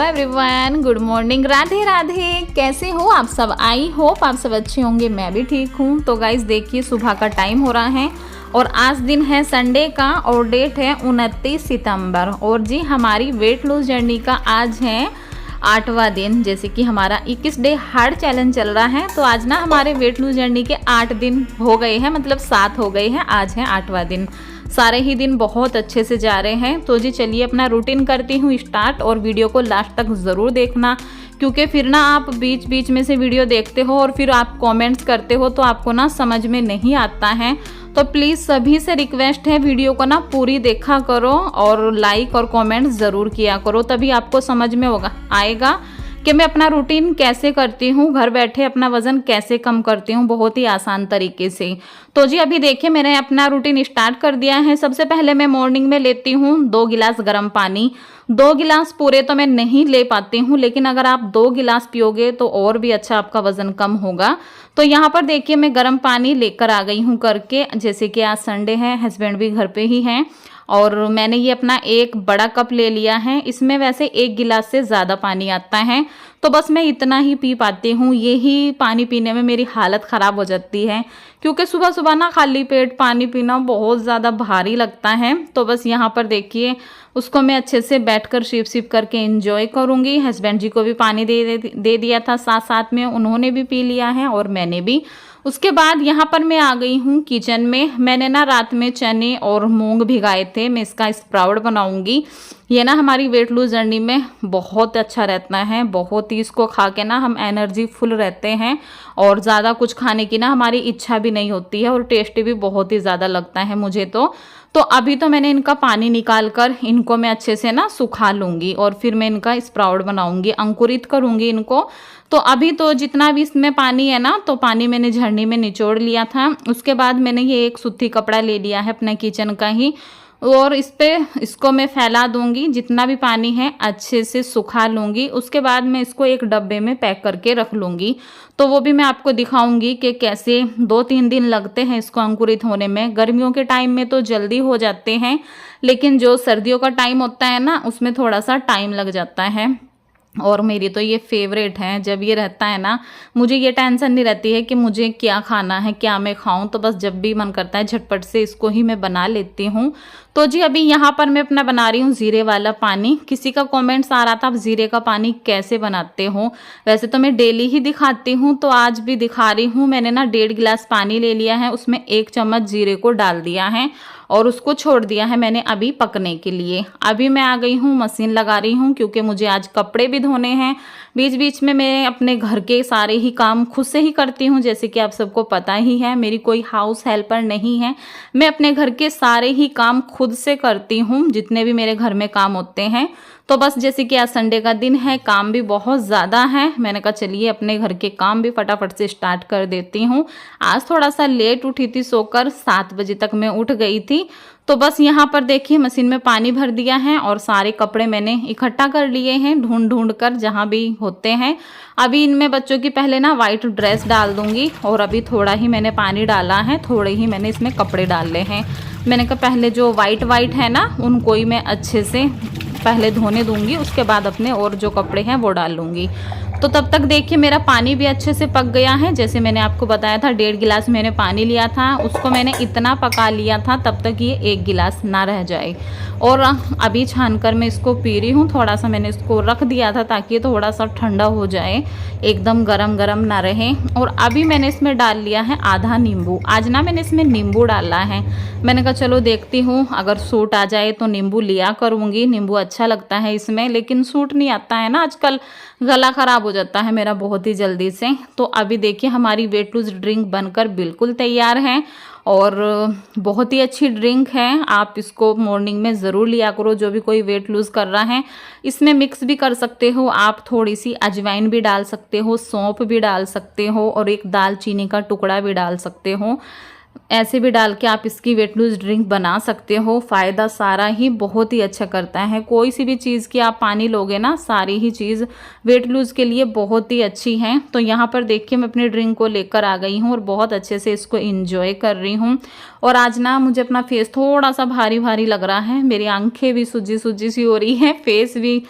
Everyone, good morning, Radhe Radhe. कैसे हो आप सब? आई होप आप सब अच्छे होंगे, मैं भी ठीक हूँ। तो गाइस देखिए, सुबह का टाइम हो रहा है और आज दिन है संडे का और डेट है 29 सितंबर। और जी हमारी वेट लूज जर्नी का आज है 8वां दिन। जैसे कि हमारा 21 डे हार्ड चैलेंज चल रहा है, तो आज ना हमारे वेट लूज जर्नी के 8 दिन हो गए हैं, मतलब 7 हो गए हैं, आज है 8वां दिन। सारे ही दिन बहुत अच्छे से जा रहे हैं। तो जी चलिए अपना रूटीन करती हूँ स्टार्ट, और वीडियो को लास्ट तक ज़रूर देखना, क्योंकि फिर ना आप बीच बीच में से वीडियो देखते हो और फिर आप कमेंट्स करते हो तो आपको ना समझ में नहीं आता है। तो प्लीज़ सभी से रिक्वेस्ट है, वीडियो को ना पूरी देखा करो और लाइक और कमेंट ज़रूर किया करो, तभी आपको समझ में आएगा कि मैं अपना रूटीन कैसे करती हूँ, घर बैठे अपना वज़न कैसे कम करती हूँ बहुत ही आसान तरीके से। तो जी अभी देखिए मैंने अपना रूटीन स्टार्ट कर दिया है। सबसे पहले मैं मॉर्निंग में लेती हूँ 2 गिलास गर्म पानी। 2 गिलास पूरे तो मैं नहीं ले पाती हूँ, लेकिन अगर आप 2 गिलास पियोगे तो और भी अच्छा आपका वज़न कम होगा। तो यहाँ पर देखिए मैं गर्म पानी लेकर आ गई हूँ करके। जैसे कि आज संडे है, हस्बैंड भी घर पे ही हैं, और मैंने ये अपना एक बड़ा कप ले लिया है। इसमें वैसे 1 गिलास से ज़्यादा पानी आता है, तो बस मैं इतना ही पी पाती हूँ। यही पानी पीने में मेरी हालत ख़राब हो जाती है, क्योंकि सुबह सुबह ना खाली पेट पानी पीना बहुत ज़्यादा भारी लगता है। तो बस यहाँ पर देखिए उसको मैं अच्छे से बैठकर सिप सिप करके एंजॉय करूँगी। हस्बैंड जी को भी पानी दे दिया था, साथ साथ में उन्होंने भी पी लिया है और मैंने भी। उसके बाद यहाँ पर मैं आ गई हूँ किचन में। मैंने ना रात में चने और मूंग भिगाए थे, मैं इसका स्प्राउट बनाऊंगी। ये ना हमारी वेट लूज जर्नी में बहुत अच्छा रहता है, बहुत ही इसको खा के ना हम एनर्जी फुल रहते हैं और ज़्यादा कुछ खाने की ना हमारी इच्छा भी नहीं होती है, और टेस्टी भी बहुत ही ज़्यादा लगता है मुझे तो अभी तो मैंने इनका पानी निकाल कर इनको मैं अच्छे से ना सुखा लूँगी और फिर मैं इनका स्प्राउट बनाऊँगी, अंकुरित करूँगी इनको। तो अभी तो जितना भी इसमें पानी है ना, तो पानी मैंने झरने में निचोड़ लिया था। उसके बाद मैंने ये एक सूती कपड़ा ले लिया है अपने किचन का ही, और इसको मैं फैला दूंगी। जितना भी पानी है अच्छे से सुखा लूँगी। उसके बाद मैं इसको एक डब्बे में पैक करके रख लूँगी। तो वो भी मैं आपको दिखाऊंगी कि कैसे 2-3 दिन लगते हैं इसको अंकुरित होने में। गर्मियों के टाइम में तो जल्दी हो जाते हैं, लेकिन जो सर्दियों का टाइम होता है ना, उसमें थोड़ा सा टाइम लग जाता है। और मेरी तो ये फेवरेट है। जब ये रहता है ना, मुझे ये टेंशन नहीं रहती है कि मुझे क्या खाना है, क्या मैं खाऊं। तो बस जब भी मन करता है झटपट से इसको ही मैं बना लेती हूँ। तो जी अभी यहाँ पर मैं अपना बना रही हूँ जीरे वाला पानी। किसी का कमेंट्स आ रहा था आप जीरे का पानी कैसे बनाते हो। वैसे तो मैं डेली ही दिखाती हूँ, तो आज भी दिखा रही हूँ। मैंने ना 1.5 गिलास पानी ले लिया है, उसमें 1 चम्मच जीरे को डाल दिया है और उसको छोड़ दिया है मैंने अभी पकने के लिए। अभी मैं आ गई हूँ, मशीन लगा रही हूँ, क्योंकि मुझे आज कपड़े भी धोने हैं। बीच बीच में मैं अपने घर के सारे ही काम खुद से ही करती हूँ, जैसे कि आप सबको पता ही है, मेरी कोई हाउस हेल्पर नहीं है। मैं अपने घर के सारे ही काम खुद से करती हूँ, जितने भी मेरे घर में काम होते हैं। तो बस जैसे कि आज संडे का दिन है, काम भी बहुत ज़्यादा है, मैंने कहा चलिए अपने घर के काम भी फटाफट से स्टार्ट कर देती हूँ। आज थोड़ा सा लेट उठी थी, सोकर 7 बजे तक मैं उठ गई थी। तो बस यहाँ पर देखिए मशीन में पानी भर दिया है और सारे कपड़े मैंने इकट्ठा कर लिए हैं, ढूंढ ढूंढ कर जहाँ भी होते हैं। अभी इनमें बच्चों की पहले ना वाइट ड्रेस डाल दूंगी, और अभी थोड़ा ही मैंने पानी डाला है, थोड़े ही मैंने इसमें कपड़े डाले हैं। मैंने कहा पहले जो वाइट है ना, उनको ही मैं अच्छे से पहले धोने दूंगी, उसके बाद अपने और जो कपड़े हैं वो डाल लूँगी। तो तब तक देखिए मेरा पानी भी अच्छे से पक गया है। जैसे मैंने आपको बताया था 1.5 गिलास मैंने पानी लिया था, उसको मैंने इतना पका लिया था तब तक ये 1 गिलास ना रह जाए। और अभी छानकर मैं इसको पी रही हूँ। थोड़ा सा मैंने इसको रख दिया था ताकि ये थोड़ा सा ठंडा हो जाए, एकदम गरम गरम ना रहे। और अभी मैंने इसमें डाल लिया है आधा नींबू। आज ना मैंने इसमें नींबू डाला है, मैंने कहा चलो देखती हूँ, अगर सूट आ जाए तो नींबू लिया करूँगी। नींबू अच्छा लगता है इसमें, लेकिन सूट नहीं आता है ना आजकल, गला ख़राब हो जाता है मेरा बहुत ही जल्दी से। तो अभी देखिए हमारी वेट लूज ड्रिंक बनकर बिल्कुल तैयार है, और बहुत ही अच्छी ड्रिंक है। आप इसको मॉर्निंग में ज़रूर लिया करो, जो भी कोई वेट लूज़ कर रहा है। इसमें मिक्स भी कर सकते हो आप, थोड़ी सी अजवाइन भी डाल सकते हो, सौंफ भी डाल सकते हो, और एक दालचीनी का टुकड़ा भी डाल सकते हो। ऐसे भी डाल के आप इसकी वेट लूज ड्रिंक बना सकते हो। फ़ायदा सारा ही बहुत ही अच्छा करता है। कोई सी भी चीज़ की आप पानी लोगे ना, सारी ही चीज़ वेट लूज के लिए बहुत ही अच्छी है। तो यहाँ पर देखिए मैं अपनी ड्रिंक को लेकर आ गई हूँ और बहुत अच्छे से इसको इंजॉय कर रही हूँ। और आज ना मुझे अपना फेस थोड़ा सा भारी भारी लग रहा है, मेरी आंखें भी सूजी सूजी सी हो रही है, फेस भी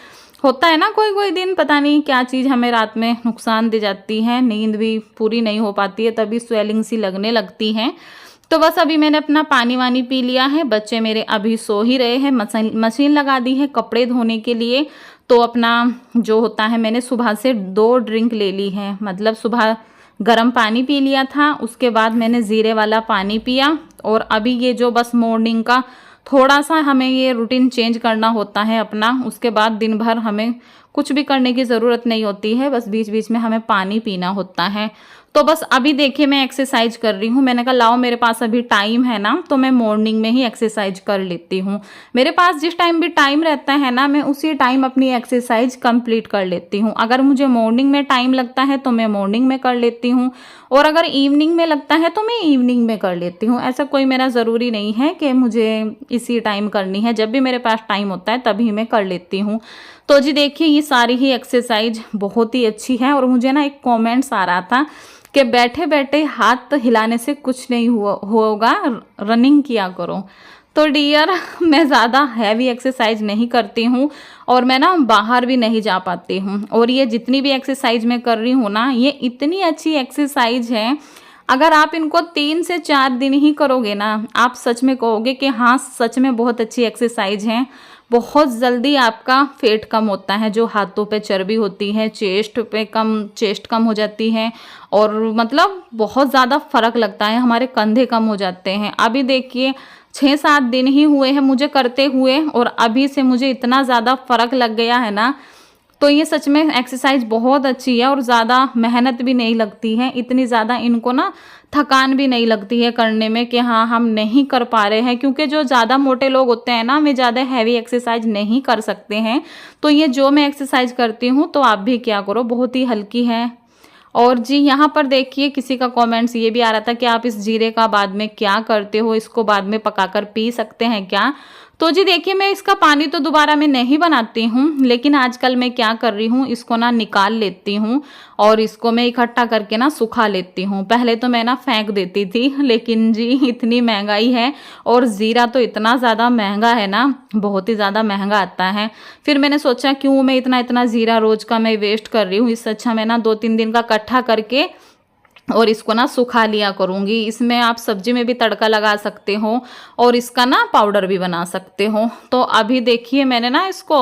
होता है ना कोई कोई दिन, पता नहीं क्या चीज़ हमें रात में नुकसान दे जाती है, नींद भी पूरी नहीं हो पाती है, तभी स्वेलिंग सी लगने लगती है। तो बस अभी मैंने अपना पानी वानी पी लिया है, बच्चे मेरे अभी सो ही रहे हैं। मशीन लगा दी है कपड़े धोने के लिए। तो अपना जो होता है, मैंने सुबह से 2 ड्रिंक ले ली है, मतलब सुबह गर्म पानी पी लिया था, उसके बाद मैंने ज़ीरे वाला पानी पिया। और अभी ये जो बस मॉर्निंग का थोड़ा सा हमें ये रूटीन चेंज करना होता है अपना, उसके बाद दिन भर हमें कुछ भी करने की ज़रूरत नहीं होती है, बस बीच बीच में हमें पानी पीना होता है। तो बस अभी देखिए मैं एक्सरसाइज कर रही हूँ। मैंने कहा लाओ मेरे पास अभी टाइम है ना, तो मैं मॉर्निंग में ही एक्सरसाइज कर लेती हूँ। मेरे पास जिस टाइम भी टाइम रहता है ना, मैं उसी टाइम अपनी एक्सरसाइज कंप्लीट कर लेती हूँ। अगर मुझे मॉर्निंग में टाइम लगता है तो मैं मॉर्निंग में कर लेती हूँ, और अगर इवनिंग में लगता है तो मैं इवनिंग में कर लेती हूँ। ऐसा कोई मेरा ज़रूरी नहीं है कि मुझे इसी टाइम करनी है, जब भी मेरे पास टाइम होता है तभी मैं कर लेती हूँ। तो जी देखिए ये सारी ही एक्सरसाइज बहुत ही अच्छी है। और मुझे ना एक कमेंट्स आ रहा था कि बैठे बैठे हाथ हिलाने से कुछ नहीं होगा, रनिंग किया करो। तो डियर मैं ज़्यादा हैवी एक्सरसाइज नहीं करती हूँ, और मैं ना बाहर भी नहीं जा पाती हूँ। और ये जितनी भी एक्सरसाइज मैं कर रही हूँ ना, ये इतनी अच्छी एक्सरसाइज है, अगर आप इनको 3 से 4 दिन ही करोगे ना, आप सच में कहोगे कि हाँ सच में बहुत अच्छी एक्सरसाइज है। बहुत जल्दी आपका फेट कम होता है, जो हाथों पे चर्बी होती है, चेस्ट कम हो जाती है, और मतलब बहुत ज़्यादा फर्क लगता है, हमारे कंधे कम हो जाते हैं। अभी देखिए 6-7 दिन ही हुए हैं मुझे करते हुए, और अभी से मुझे इतना ज़्यादा फर्क लग गया है ना। तो ये सच में एक्सरसाइज बहुत अच्छी है, और ज़्यादा मेहनत भी नहीं लगती है, इतनी ज़्यादा इनको ना थकान भी नहीं लगती है करने में कि हाँ हम नहीं कर पा रहे हैं। क्योंकि जो ज़्यादा मोटे लोग होते हैं ना, वे ज़्यादा हैवी एक्सरसाइज नहीं कर सकते हैं। तो ये जो मैं एक्सरसाइज करती हूँ, तो आप भी क्या करो, बहुत ही हल्की है। और जी यहाँ पर देखिए किसी का कमेंट्स ये भी आ रहा था कि आप इस जीरे का बाद में क्या करते हो, इसको बाद में पकाकर पी सकते हैं क्या। तो जी देखिए मैं इसका पानी तो दोबारा मैं नहीं बनाती हूँ, लेकिन आजकल मैं क्या कर रही हूँ, इसको ना निकाल लेती हूँ, और इसको मैं इकट्ठा करके ना सुखा लेती हूँ। पहले तो मैं ना फेंक देती थी, लेकिन जी इतनी महंगाई है, और ज़ीरा तो इतना ज़्यादा महंगा है ना, बहुत ही ज़्यादा महंगा आता है। फिर मैंने सोचा क्यों मैं इतना इतना ज़ीरा रोज़ का मैं वेस्ट कर रही हूँ, इससे अच्छा मैं ना 2-3 दिन का इकट्ठा करके और इसको ना सुखा लिया करूँगी। इसमें आप सब्जी में भी तड़का लगा सकते हो, और इसका ना पाउडर भी बना सकते हो। तो अभी देखिए मैंने ना इसको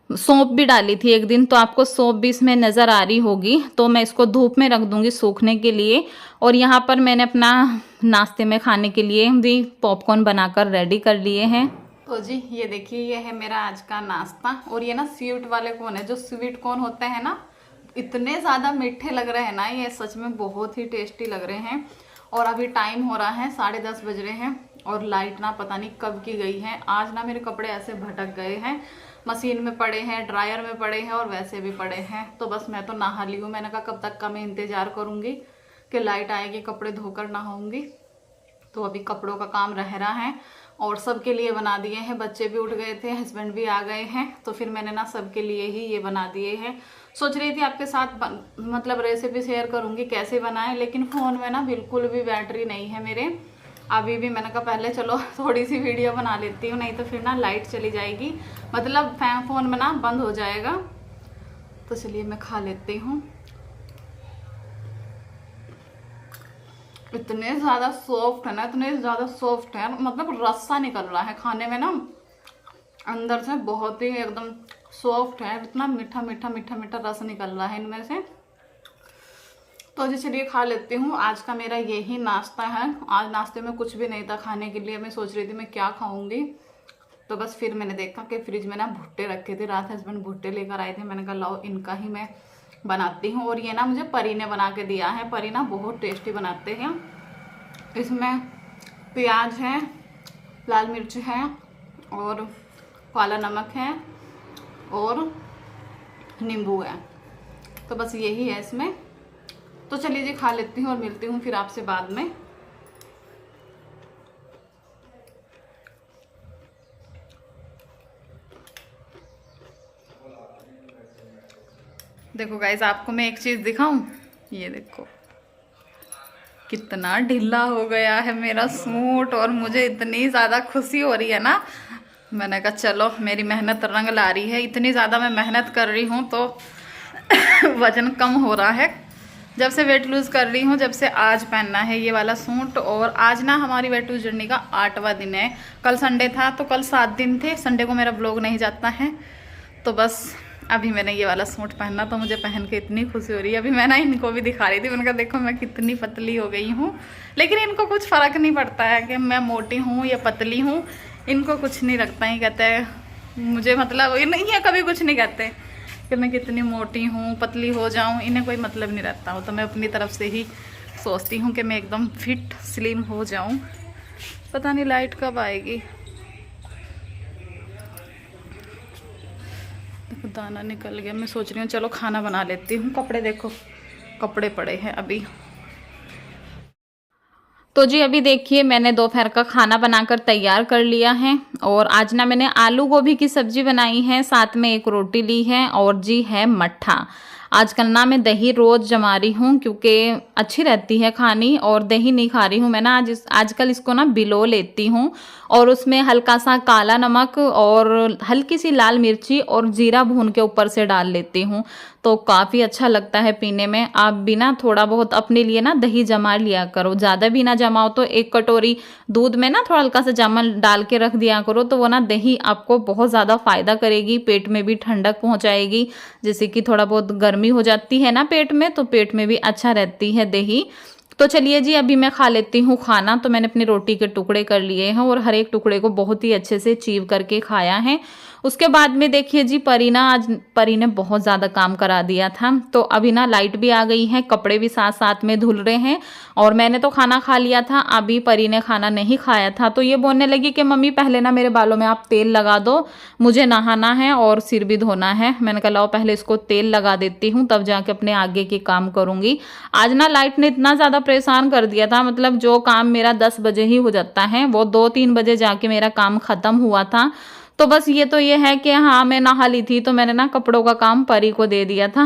सौंफ भी डाली थी एक दिन, तो आपको सौंफ भी इसमें नज़र आ रही होगी। तो मैं इसको धूप में रख दूँगी सूखने के लिए। और यहाँ पर मैंने अपना नाश्ते में खाने के लिए भी पॉपकॉर्न बनाकर रेडी कर लिए हैं। तो जी ये देखिए ये है मेरा आज का नाश्ता। और ये ना स्वीट वाले कॉर्न है, जो स्वीट कॉर्न होते हैं ना, इतने ज़्यादा मीठे लग रहे हैं ना, ये सच में बहुत ही टेस्टी लग रहे हैं। और अभी टाइम हो रहा है 10:30 बज रहे हैं, और लाइट ना पता नहीं कब की गई है। आज ना मेरे कपड़े ऐसे भटक गए हैं, मशीन में पड़े हैं, ड्रायर में पड़े हैं, और वैसे भी पड़े हैं। तो बस मैं तो नहा ली हूँ। मैंने कहा कब तक का मैं इंतज़ार करूँगी कि लाइट आएगी, कपड़े धोकर नहाऊँगी। तो अभी कपड़ों का काम रह रहा है, और सबके लिए बना दिए हैं। बच्चे भी उठ गए थे, हस्बैंड भी आ गए हैं, तो फिर मैंने ना सबके लिए ही ये बना दिए हैं। सोच रही थी आपके साथ मतलब रेसिपी शेयर करूंगी कैसे बनाएं, लेकिन फ़ोन में ना बिल्कुल भी बैटरी नहीं है मेरे अभी भी। मैंने कहा पहले चलो थोड़ी सी वीडियो बना लेती हूँ, नहीं तो फिर ना लाइट चली जाएगी, मतलब फ़ोन में ना बंद हो जाएगा। तो चलिए मैं खा लेती हूँ। इतने ज़्यादा सॉफ्ट है ना, इतने ज़्यादा सॉफ्ट है, मतलब रस्सा निकल रहा है खाने में ना, अंदर से बहुत ही एकदम सॉफ्ट है। इतना मीठा मीठा मीठा मीठा रस निकल रहा है इनमें से। तो जी चलिए खा लेती हूँ। आज का मेरा यही नाश्ता है। आज नाश्ते में कुछ भी नहीं था खाने के लिए, मैं सोच रही थी मैं क्या खाऊंगी। तो बस फिर मैंने देखा कि फ्रिज में ना भुट्टे रखे थे, रात हस्बैंड भुट्टे लेकर आए थे। मैंने कहा लाओ इनका ही मैं बनाती हूँ। और ये ना मुझे परी ने बना के दिया है, परी ना बहुत टेस्टी बनाते हैं। इसमें प्याज है, लाल मिर्च है, और काला नमक है, और नींबू है। तो बस यही है इसमें। तो चलिए जी खा लेती हूँ, और मिलती हूँ फिर आपसे बाद में। देखो गाइज आपको मैं एक चीज़ दिखाऊं, ये देखो कितना ढीला हो गया है मेरा सूट, और मुझे इतनी ज़्यादा खुशी हो रही है ना। मैंने कहा चलो मेरी मेहनत रंग ला रही है। इतनी ज़्यादा मैं मेहनत कर रही हूँ तो वज़न कम हो रहा है। जब से वेट लूज़ कर रही हूँ, जब से आज पहनना है ये वाला सूट। और आज ना हमारी वेट लूज़ जर्नी का 8वां दिन है। कल संडे था तो कल 7 दिन थे। संडे को मेरा ब्लॉग नहीं जाता है, तो बस अभी मैंने ये वाला सूट पहना तो मुझे पहन के इतनी खुशी हो रही है। अभी मैं ना इनको भी दिखा रही थी, मैंने कहा देखो मैं कितनी पतली हो गई हूँ। लेकिन इनको कुछ फ़र्क नहीं पड़ता है कि मैं मोटी हूँ या पतली हूँ, इनको कुछ नहीं लगता ही। कहते हैं मुझे मतलब ये नहीं है, कभी कुछ नहीं कहते कि मैं कितनी मोटी हूँ, पतली हो जाऊँ, इन्हें कोई मतलब नहीं रहता हो। तो मैं अपनी तरफ से ही सोचती हूँ कि मैं एकदम फिट स्लिम हो जाऊँ। पता नहीं लाइट कब आएगी। देखो दाना निकल गया। मैं सोच रही हूँ चलो खाना बना लेती हूँ। कपड़े देखो, कपड़े पड़े हैं अभी। तो जी अभी देखिए मैंने दोपहर का खाना बनाकर तैयार कर लिया है। और आज ना मैंने आलू गोभी की सब्जी बनाई है, साथ में एक रोटी ली है और जी है मट्ठा। आजकल ना मैं दही रोज़ जमा रही हूँ क्योंकि अच्छी रहती है खानी, और दही नहीं खा रही हूँ मैं ना। आजकल इसको ना भिगो लेती हूँ और उसमें हल्का सा काला नमक और हल्की सी लाल मिर्ची और जीरा भून के ऊपर से डाल लेती हूँ, तो काफ़ी अच्छा लगता है पीने में। आप भी ना थोड़ा बहुत अपने लिए ना दही जमा लिया करो, ज़्यादा भी ना जमाओ तो 1 कटोरी दूध में ना थोड़ा हल्का सा जामन डाल के रख दिया करो, तो वो ना दही आपको बहुत ज़्यादा फ़ायदा करेगी, पेट में भी ठंडक पहुँचाएगी। जैसे कि थोड़ा बहुत गर्मी हो जाती है ना पेट में, तो पेट में भी अच्छा रहती है दही। तो चलिए जी अभी मैं खा लेती हूँ खाना। तो मैंने अपनी रोटी के टुकड़े कर लिए हैं और हर एक टुकड़े को बहुत ही अच्छे से चीव करके खाया है। उसके बाद में देखिए जी आज परी ने बहुत ज़्यादा काम करा दिया था। तो अभी ना लाइट भी आ गई है, कपड़े भी साथ साथ में धुल रहे हैं और मैंने तो खाना खा लिया था। अभी परी ने खाना नहीं खाया था, तो ये बोलने लगी कि मम्मी पहले ना मेरे बालों में आप तेल लगा दो, मुझे नहाना है और सिर भी धोना है। मैंने कहा लाओ पहले इसको तेल लगा देती हूँ, तब जाके अपने आगे के काम करूँगी। आज ना लाइट ने इतना ज़्यादा परेशान कर दिया था, मतलब जो काम मेरा 10 बजे ही हो जाता है वो 2-3 बजे जाके मेरा काम ख़त्म हुआ था। तो बस ये है कि हाँ मैं नहा ली थी तो मैंने ना कपड़ों का काम परी को दे दिया था।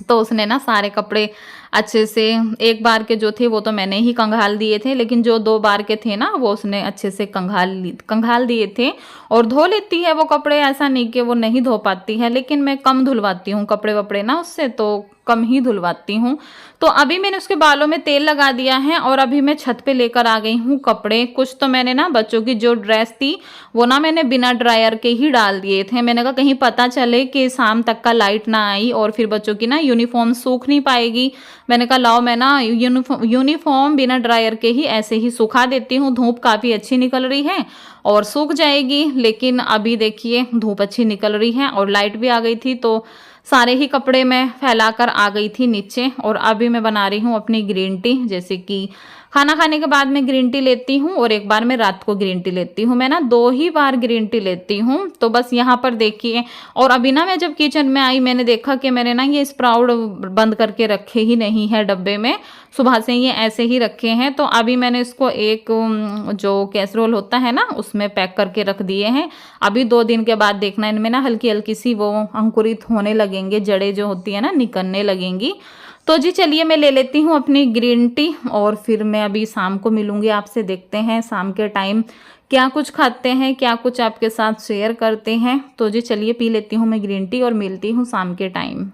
तो उसने ना सारे कपड़े अच्छे से, 1 बार के जो थे वो तो मैंने ही कंघाल दिए थे, लेकिन जो 2 बार के थे ना वो उसने अच्छे से कंघाल दिए थे। और धो लेती है वो कपड़े, ऐसा नहीं कि वो नहीं धो पाती है, लेकिन मैं कम धुलवाती हूँ कपड़े वपड़े ना उससे, तो कम ही धुलवाती हूँ। तो अभी मैंने उसके बालों में तेल लगा दिया है और अभी मैं छत पे लेकर आ गई हूँ कपड़े। कुछ तो मैंने ना बच्चों की जो ड्रेस थी वो ना मैंने बिना ड्रायर के ही डाल दिए थे। मैंने कहा कहीं पता चले कि शाम तक का लाइट ना आई और फिर बच्चों की ना यूनिफॉर्म सूख नहीं पाएगी। मैंने कहा लाओ मैं ना यूनिफॉर्म बिना ड्रायर के ही ऐसे ही सुखा देती हूँ। धूप काफ़ी अच्छी निकल रही है और सूख जाएगी। लेकिन अभी देखिए धूप अच्छी निकल रही है और लाइट भी आ गई थी, तो सारे ही कपड़े मैं फैलाकर आ गई थी नीचे। और अभी मैं बना रही हूँ अपनी ग्रीन टी। जैसे कि खाना खाने के बाद मैं ग्रीन टी लेती हूँ और एक बार मैं रात को ग्रीन टी लेती हूँ। मैं ना 2 ही बार ग्रीन टी लेती हूँ। तो बस यहाँ पर देखिए, और अभी ना मैं जब किचन में आई मैंने देखा कि मैंने ना ये स्प्राउट बंद करके रखे ही नहीं है डब्बे में, सुबह से ये ऐसे ही रखे हैं। तो अभी मैंने इसको एक जो कैसरोल होता है ना उसमें पैक करके रख दिए हैं। अभी 2 दिन के बाद देखना इनमें ना हल्की हल्की सी वो अंकुरित होने लगेंगे, जड़ें जो होती है ना निकलने लगेंगी। तो जी चलिए मैं ले लेती हूँ अपनी ग्रीन टी और फिर मैं अभी शाम को मिलूंगी आपसे। देखते हैं शाम के टाइम क्या कुछ खाते हैं, क्या कुछ आपके साथ शेयर करते हैं। तो जी चलिए पी लेती हूँ मैं ग्रीन टी और मिलती हूँ शाम के टाइम।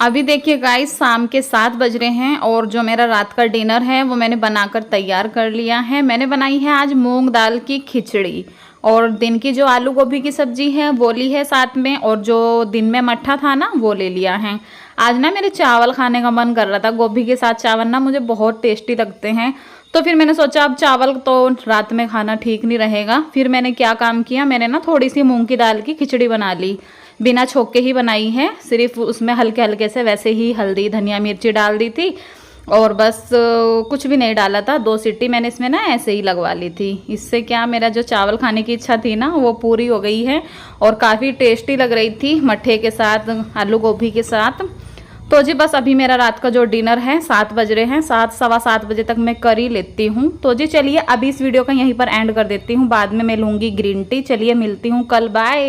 अभी देखिए गाइस शाम के 7 बज रहे हैं और जो मेरा रात का डिनर है वो मैंने बनाकर तैयार कर लिया है। मैंने बनाई है आज मूंग दाल की खिचड़ी और दिन की जो आलू गोभी की सब्जी है वो ली है साथ में, और जो दिन में मट्ठा था ना वो ले लिया है। आज ना मेरे चावल खाने का मन कर रहा था, गोभी के साथ चावल ना मुझे बहुत टेस्टी लगते हैं। तो फिर मैंने सोचा अब चावल तो रात में खाना ठीक नहीं रहेगा। फिर मैंने क्या काम किया, मैंने ना थोड़ी सी मूंग की दाल की खिचड़ी बना ली, बिना छोंक के ही बनाई है। सिर्फ उसमें हल्के हल्के से वैसे ही हल्दी धनिया मिर्ची डाल दी थी और बस कुछ भी नहीं डाला था। 2 सीटी मैंने इसमें ना ऐसे ही लगवा ली थी। इससे क्या मेरा जो चावल खाने की इच्छा थी ना वो पूरी हो गई है और काफ़ी टेस्टी लग रही थी मट्ठे के साथ, आलू गोभी के साथ। तो जी बस अभी मेरा रात का जो डिनर है 7 बज रहे हैं, 7 सवा 7 बजे तक मैं कर ही लेती हूँ। तो जी चलिए अभी इस वीडियो का यहीं पर एंड कर देती हूँ, बाद में मैं लूँगी ग्रीन टी। चलिए मिलती हूँ कल, बाय।